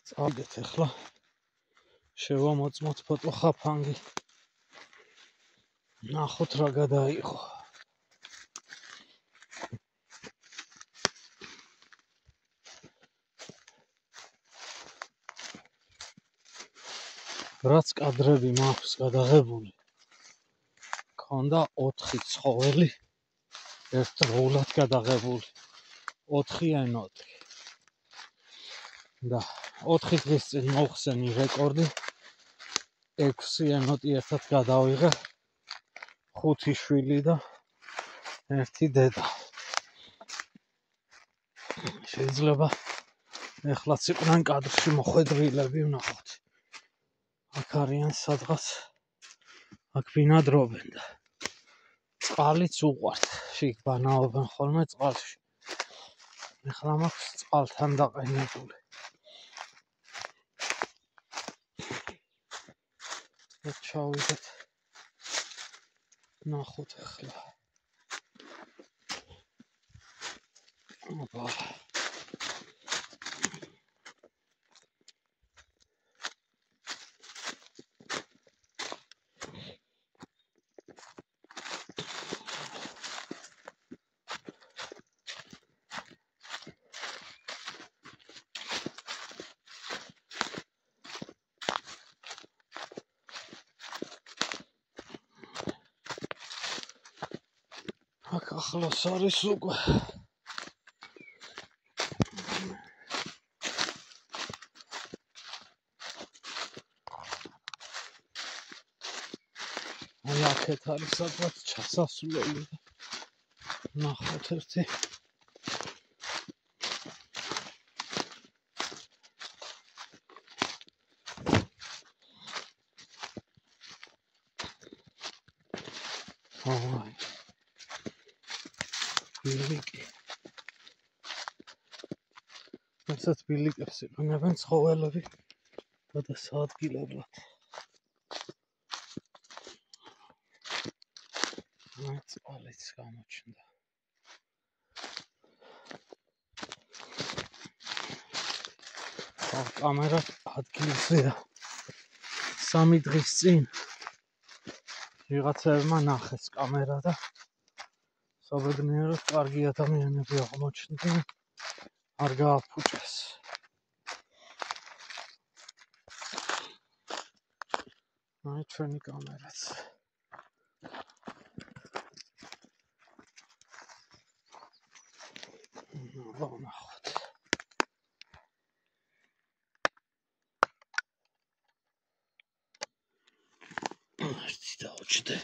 წავიდეთ ახლა შევამოწმოთ ფოტოხაფანგი ნახოთ რა გადაიღო რაც კადრები მაქვს გადაღებული ქონდა 4 ცხოველი ერთდროულად გადაღებული 4-4 და 4 დღის წინ მოხსენი რეკორდი 6 ენოტი ერთად გადავიღე 5 შვილი და 1 დედა შეიძლება ეხლაც იყვნენ კადრში მოხვედრილები ვნახოთ აქ არიან სადღაც აქ ბინადრობენ და წყალიც უყვართ შიგ ბანაობენ ხოლმე წყალში ეხლა მაქვს წყალთან დაყენებული ჩავიდეთ ნახოთ ახლა ოპა აქ ახლოს არის უკვე აი აქეთ არის სადღაც ჩასასვლელი ნახოთ ერთი აი ბილიკი ასეთ ბილიკებს იყენებენ ცხოველები გადასაადგილებლად აი წყალიც გამოჩნდა კამერა ადგილზეა 3 დღის წინ ვიღაცებმა ნახეს კამერა და საბედნიეროდ კარგი ადამიანები აღმოჩნდნენ არ გააფუჭეს აი ჩვენი კამერაც ვნახოთ ერთი დავჭდე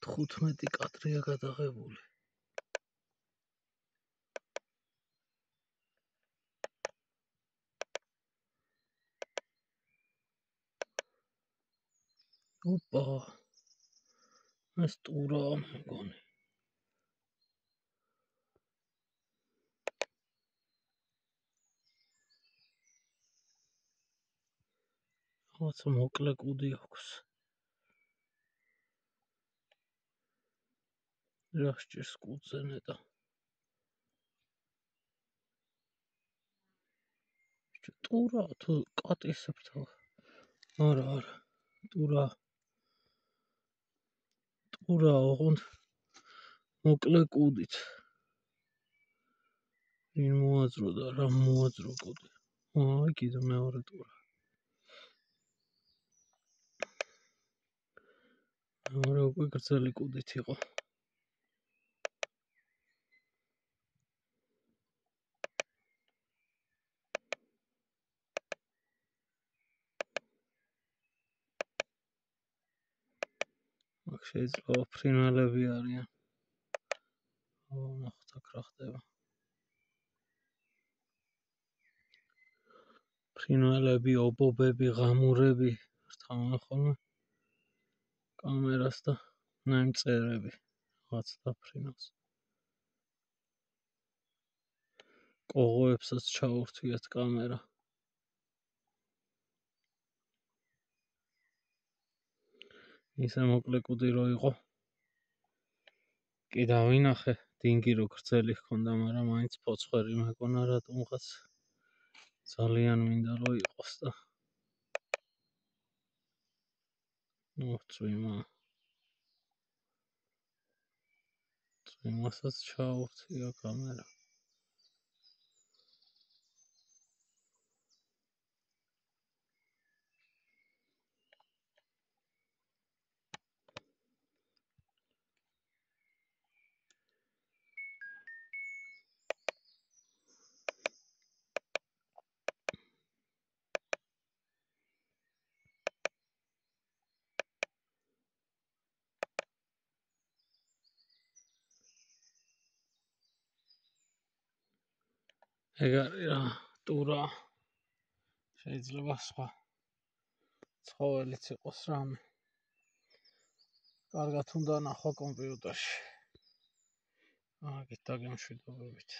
15 კადრია გადაღებული ოპა ეს ტურაა მეგონი რაღაცა მოკლე კუდი აქვს რა სჭირს კუდზე ნეტა ტურა თუ კატისებთ არა ტურა ოღონდ მოკლე კუდით ვინ მოაძრო და რა მოაძრო კუდი აი კიდე მეორე ტურა მეორე უკვე გრძელი კუდით იყო აქ შეიძლება ფრინველები არიან ვნახოთ აქ რა ხდება ფრინველები ობობები ღამურები რთავენ ხოლმე კამერას და ნაიმწერები რაღაც დაფრინავს კოღოებსაც ჩაურთვიათ კამერა ისე მოკლე კუდი რო იყო კი დავინახე, დინგი რო გრძელი ჰქონდა, მაგრამ მაინც ფოცხვერი მეკონა რატომღაც ძალიან მინდა რომ იყოს და წვიმასაც ჩაუხსია კამერა. ეგ არის რა, ტურა. შეიძლება სხვა ცხოველიც იყოს რამე. კარგად უნდა ნახვა კომპიუტერში. აგეთ დაგემშვიდობებით.